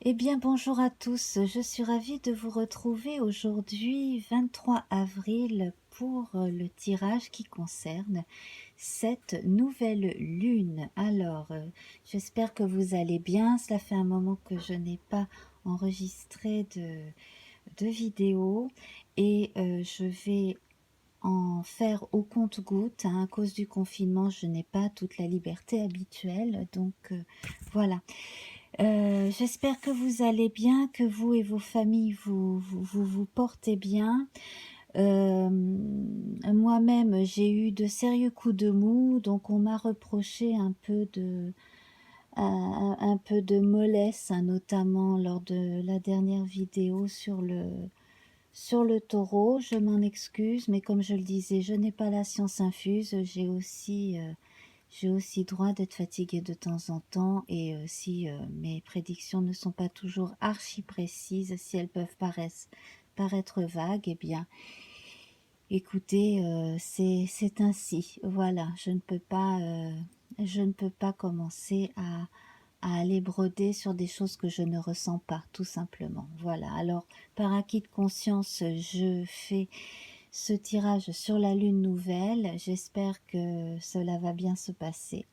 Eh bien, bonjour à tous. Je suis ravie de vous retrouver aujourd'hui, 23 avril, pour le tirage qui concerne cette nouvelle lune. Alors, j'espère que vous allez bien. Cela fait un moment que je n'ai pas enregistré de vidéo et je vais en faire au compte-gouttes, hein. À cause du confinement, je n'ai pas toute la liberté habituelle, donc voilà. J'espère que vous allez bien, que vous et vos familles vous portez bien. Moi-même, j'ai eu de sérieux coups de mou, donc on m'a reproché un peu de mollesse, hein, notamment lors de la dernière vidéo sur le taureau. Je m'en excuse, mais comme je le disais, je n'ai pas la science infuse. J'ai aussi droit d'être fatiguée de temps en temps, et si mes prédictions ne sont pas toujours archi précises, si elles peuvent paraître vagues, eh bien, écoutez, c'est ainsi. Voilà, je ne peux pas commencer à aller broder sur des choses que je ne ressens pas, tout simplement. Voilà, alors par acquis de conscience, je fais ce tirage sur la lune nouvelle. J'espère que cela va bien se passer.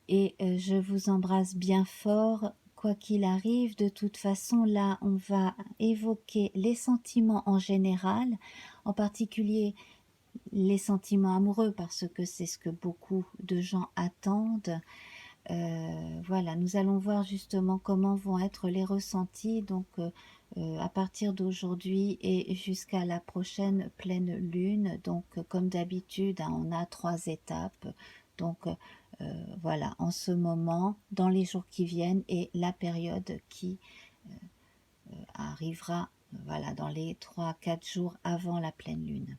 Et je vous embrasse bien fort, quoi qu'il arrive. De toute façon, là, on va évoquer les sentiments en général, en particulier les sentiments amoureux, parce que c'est ce que beaucoup de gens attendent. Voilà, nous allons voir justement comment vont être les ressentis, donc à partir d'aujourd'hui et jusqu'à la prochaine pleine lune. Donc comme d'habitude, hein, on a 3 étapes, donc voilà, en ce moment, dans les jours qui viennent, et la période qui arrivera, voilà, dans les 3-4 jours avant la pleine lune.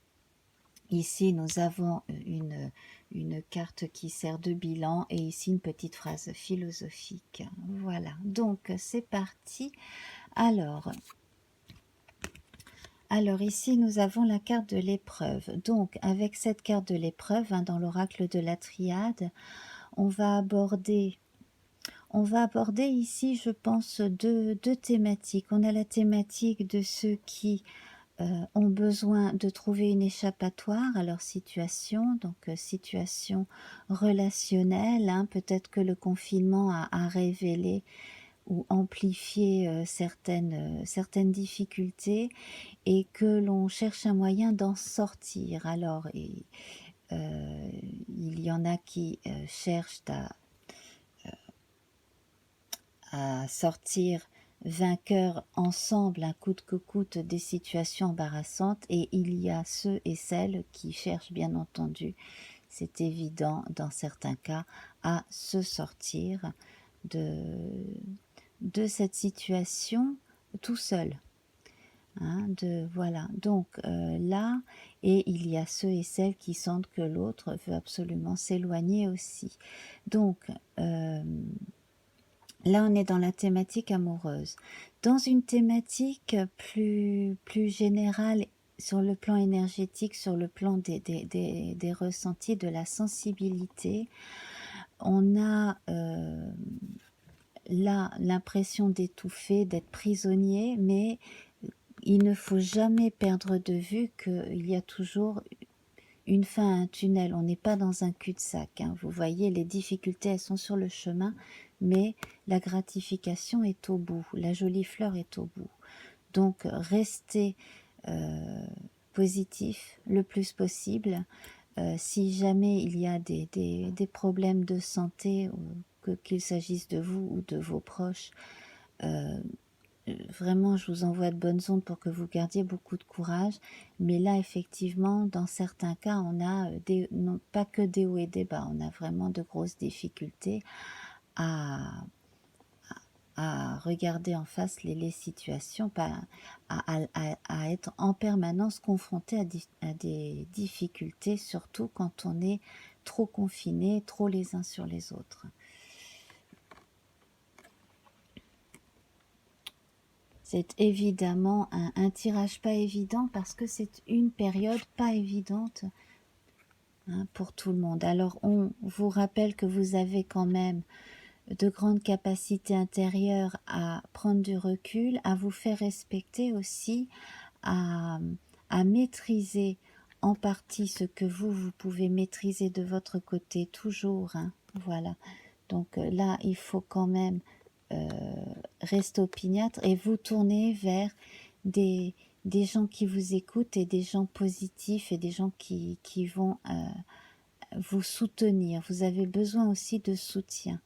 Ici, nous avons une carte qui sert de bilan, et ici une petite phrase philosophique. Voilà, donc c'est parti. Alors ici, nous avons la carte de l'épreuve. Donc, avec cette carte de l'épreuve, hein, dans l'oracle de la triade, on va aborder ici, je pense, deux thématiques. On a la thématique de ceux qui ont besoin de trouver une échappatoire à leur situation, donc situation relationnelle, hein. Peut-être que le confinement a révélé ou amplifié certaines difficultés, et que l'on cherche un moyen d'en sortir. Alors, il y en a qui cherchent à sortir vainqueurs ensemble, un coûte que coûte, des situations embarrassantes, et il y a ceux et celles qui cherchent, bien entendu, c'est évident dans certains cas, à se sortir de cette situation tout seul. Hein, voilà, donc là, et il y a ceux et celles qui sentent que l'autre veut absolument s'éloigner aussi. Donc là, on est dans la thématique amoureuse. Dans une thématique plus générale, sur le plan énergétique, sur le plan des ressentis, de la sensibilité, on a là l'impression d'étouffer, d'être prisonnier, mais il ne faut jamais perdre de vue qu'il y a toujours une fin à un tunnel. On n'est pas dans un cul-de-sac, hein. Vous voyez, les difficultés, elles sont sur le chemin, mais la gratification est au bout, la jolie fleur est au bout. Donc restez positif le plus possible. Si jamais il y a des problèmes de santé, qu'il s'agisse de vous ou de vos proches, vraiment, je vous envoie de bonnes ondes pour que vous gardiez beaucoup de courage. Mais là, effectivement, dans certains cas, on a non pas que des hauts et des bas, on a vraiment de grosses difficultés à regarder en face les situations, à être en permanence confronté à des difficultés, surtout quand on est trop confinés, trop les uns sur les autres. C'est évidemment un tirage pas évident, parce que c'est une période pas évidente, hein, pour tout le monde. Alors on vous rappelle que vous avez quand même de grande capacité intérieure à prendre du recul, à vous faire respecter aussi, à, à maîtriser en partie ce que vous pouvez maîtriser de votre côté toujours, hein, voilà. Donc là, il faut quand même rester opiniâtre et vous tourner vers des gens qui vous écoutent et des gens positifs et des gens qui vont vous soutenir. Vous avez besoin aussi de soutien.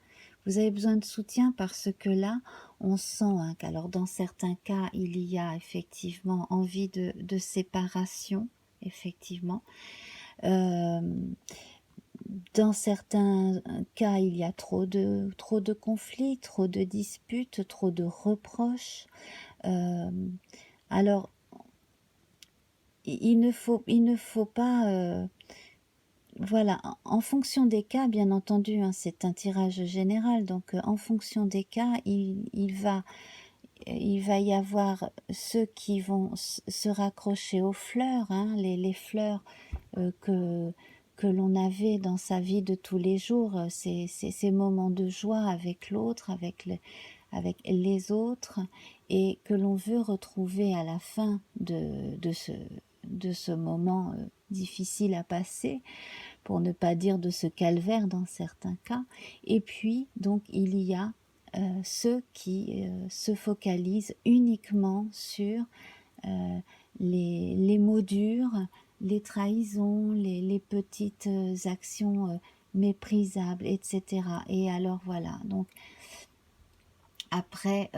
Vous avez besoin de soutien parce que là, on sent hein, qu'alors dans certains cas, il y a effectivement envie de séparation, effectivement. Dans certains cas, il y a trop de conflits, trop de disputes, trop de reproches. Alors, il ne faut pas... voilà, en fonction des cas, bien entendu, hein, c'est un tirage général, donc en fonction des cas, il va y avoir ceux qui vont se raccrocher aux fleurs, hein, les fleurs que l'on avait dans sa vie de tous les jours, ces moments de joie avec l'autre, avec les autres, et que l'on veut retrouver à la fin de ce moment difficile à passer, pour ne pas dire de ce calvaire dans certains cas. Et puis, donc, il y a ceux qui se focalisent uniquement sur les mots durs, les trahisons, les petites actions méprisables, etc. Et alors voilà, donc après,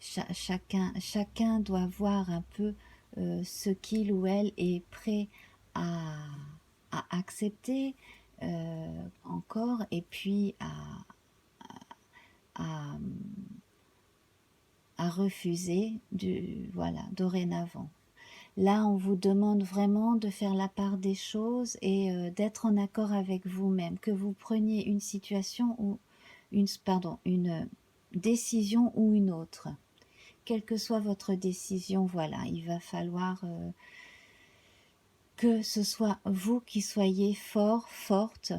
chacun doit voir un peu ce qu'il ou elle est prêt à, accepter encore, et puis à, refuser voilà, dorénavant. Là, on vous demande vraiment de faire la part des choses et d'être en accord avec vous-même, que vous preniez une situation ou une décision ou une autre. Quelle que soit votre décision, voilà, il va falloir que ce soit vous qui soyez fort, forte,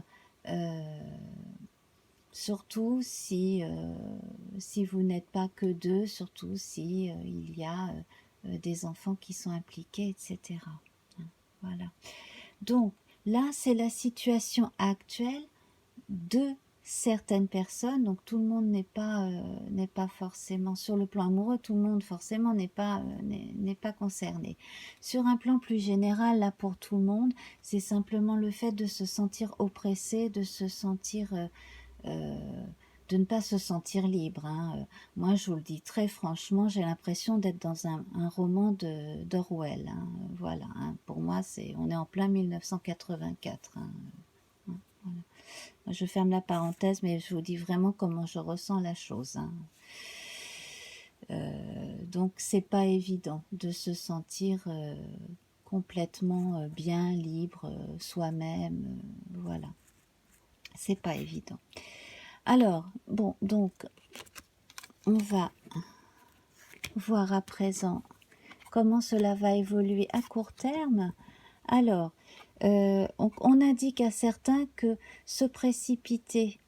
surtout si vous n'êtes pas que deux, surtout si il y a des enfants qui sont impliqués, etc. Voilà. Donc là, c'est la situation actuelle de certaines personnes. Donc tout le monde n'est pas forcément sur le plan amoureux, tout le monde forcément n'est pas concerné. Sur un plan plus général, là pour tout le monde, c'est simplement le fait de se sentir oppressé, de se sentir de ne pas se sentir libre. Hein. Moi, je vous le dis très franchement, j'ai l'impression d'être dans un roman d'Orwell. Hein. Voilà. Hein. Pour moi, on est en plein 1984. Hein. Voilà. Je ferme la parenthèse, mais je vous dis vraiment comment je ressens la chose. Hein. Donc, c'est pas évident de se sentir complètement bien, libre, soi-même. Voilà. C'est pas évident. Alors, bon, donc, on va voir à présent comment cela va évoluer à court terme. Alors, on indique à certains que se précipiter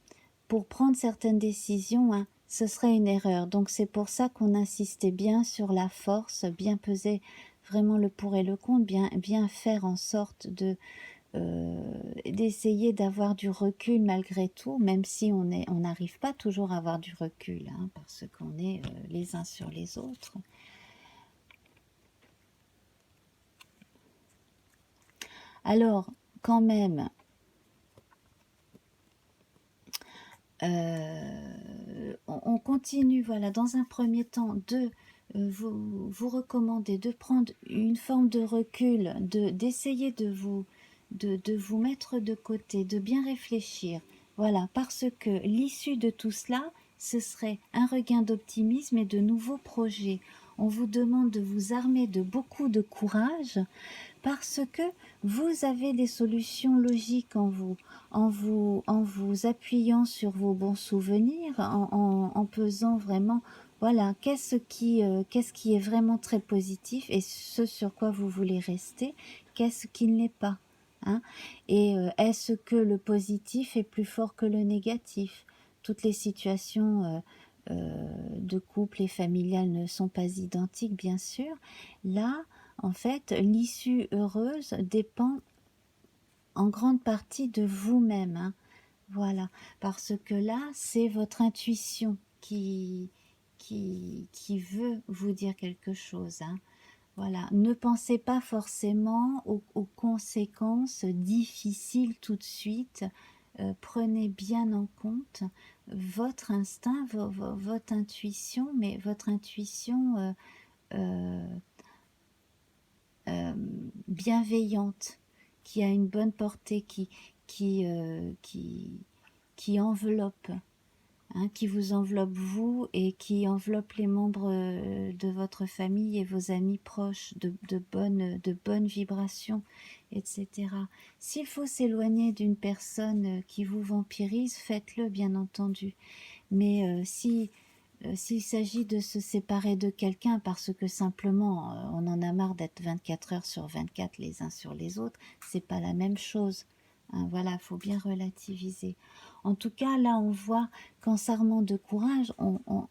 pour prendre certaines décisions, hein, ce serait une erreur. Donc c'est pour ça qu'on insistait bien sur la force, bien peser vraiment le pour et le contre, bien faire en sorte d'essayer d'avoir du recul malgré tout, même si on n'arrive pas toujours à avoir du recul, hein, parce qu'on est les uns sur les autres. Alors, quand même, on continue, voilà, dans un premier temps, de vous recommander de prendre une forme de recul, d'essayer de vous mettre de côté, de bien réfléchir, voilà, parce que l'issue de tout cela, ce serait un regain d'optimisme et de nouveaux projets. On vous demande de vous armer de beaucoup de courage, parce que vous avez des solutions logiques en vous, en vous appuyant sur vos bons souvenirs, en pesant vraiment, voilà, qu'est-ce qui est vraiment très positif et ce sur quoi vous voulez rester, qu'est-ce qui ne l'est pas, hein, et est-ce que le positif est plus fort que le négatif? toutes les situations de couple et familiales ne sont pas identiques, bien sûr. Là, en fait, l'issue heureuse dépend en grande partie de vous-même, hein. Voilà, parce que là, c'est votre intuition qui veut vous dire quelque chose, hein. Voilà, ne pensez pas forcément aux conséquences difficiles tout de suite. Prenez bien en compte votre instinct, votre intuition, mais votre intuition euh, euh, bienveillante, qui a une bonne portée, qui, euh, qui, qui enveloppe, hein, qui vous enveloppe vous et qui enveloppe les membres de votre famille et vos amis proches de bonnes vibrations, etc. S'il faut s'éloigner d'une personne qui vous vampirise, faites-le, bien entendu. Mais s'il s'agit de se séparer de quelqu'un parce que simplement on en a marre d'être 24 heures sur 24 les uns sur les autres, c'est pas la même chose, hein. Voilà, faut bien relativiser. En tout cas, là, on voit qu'en s'armant de courage, en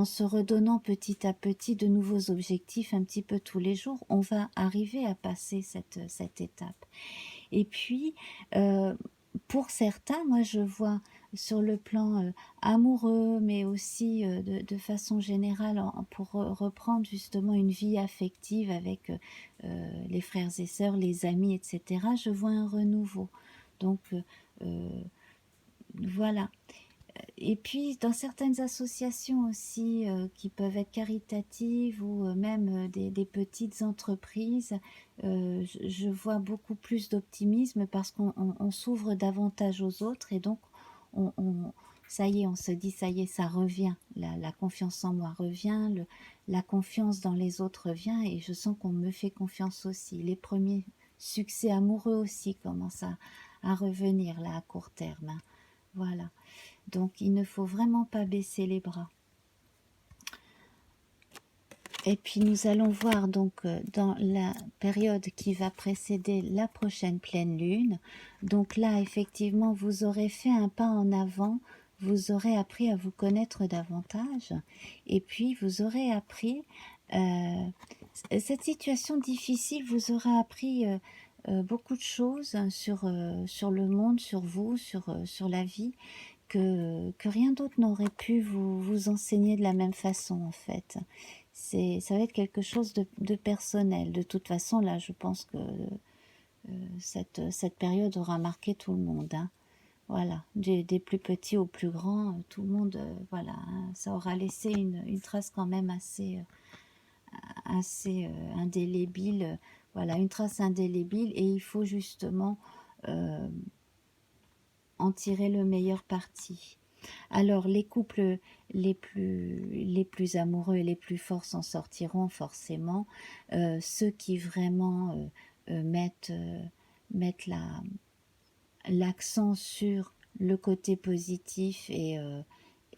se redonnant petit à petit de nouveaux objectifs un petit peu tous les jours, on va arriver à passer cette étape. Et puis, pour certains, moi je vois sur le plan amoureux, mais aussi de façon générale, pour reprendre justement une vie affective avec les frères et sœurs, les amis, etc., je vois un renouveau. Donc, voilà. Et puis, dans certaines associations aussi qui peuvent être caritatives ou même des petites entreprises, je vois beaucoup plus d'optimisme parce qu'on s'ouvre davantage aux autres et donc ça y est, on se dit ça y est, ça revient, la confiance en moi revient, la confiance dans les autres revient et je sens qu'on me fait confiance aussi. Les premiers succès amoureux aussi commencent à revenir là à court terme, hein. Voilà. Donc il ne faut vraiment pas baisser les bras. Et puis nous allons voir donc dans la période qui va précéder la prochaine pleine lune. Donc là effectivement vous aurez fait un pas en avant, vous aurez appris à vous connaître davantage et puis vous aurez appris cette situation difficile vous aura appris beaucoup de choses sur le monde, sur vous, sur la vie que rien d'autre n'aurait pu vous enseigner de la même façon en fait. Ça va être quelque chose de personnel. De toute façon, là, je pense que cette période aura marqué tout le monde, hein. Voilà, des plus petits aux plus grands, tout le monde, voilà, hein, ça aura laissé une trace quand même assez indélébile. Voilà, une trace indélébile et il faut justement en tirer le meilleur parti. Alors, les couples les plus amoureux et les plus forts s'en sortiront forcément. Ceux qui vraiment mettent l'accent sur le côté positif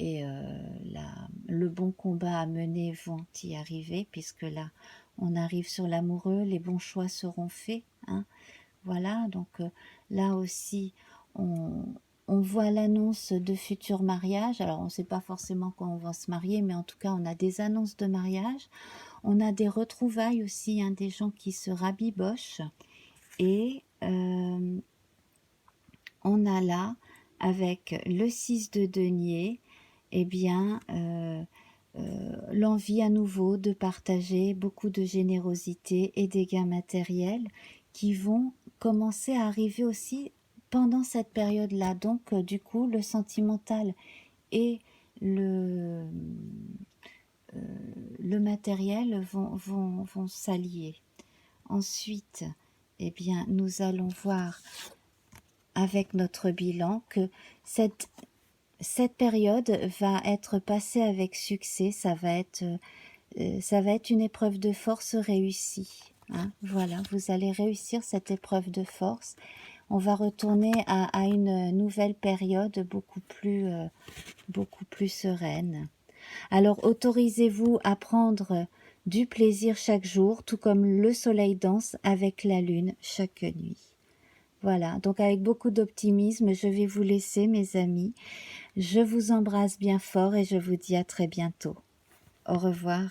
le bon combat à mener vont y arriver, puisque là, on arrive sur l'amoureux, les bons choix seront faits, hein. Voilà, donc là aussi, on, on voit l'annonce de futurs mariages. Alors, on ne sait pas forcément quand on va se marier, mais en tout cas, on a des annonces de mariage. On a des retrouvailles aussi, hein, des gens qui se rabibochent. Et on a là, avec le 6 de denier, eh bien, l'envie à nouveau de partager beaucoup de générosité et des gains matériels qui vont commencer à arriver aussi pendant cette période-là. Donc, du coup, le sentimental et le, le matériel vont s'allier. Ensuite, eh bien, nous allons voir avec notre bilan que cette période va être passée avec succès. Ça va être une épreuve de force réussie, hein. Voilà, vous allez réussir cette épreuve de force. On va retourner à une nouvelle période beaucoup plus sereine. Alors, autorisez-vous à prendre du plaisir chaque jour, tout comme le soleil danse avec la lune chaque nuit. Voilà, donc avec beaucoup d'optimisme, je vais vous laisser, mes amis. Je vous embrasse bien fort et je vous dis à très bientôt. Au revoir.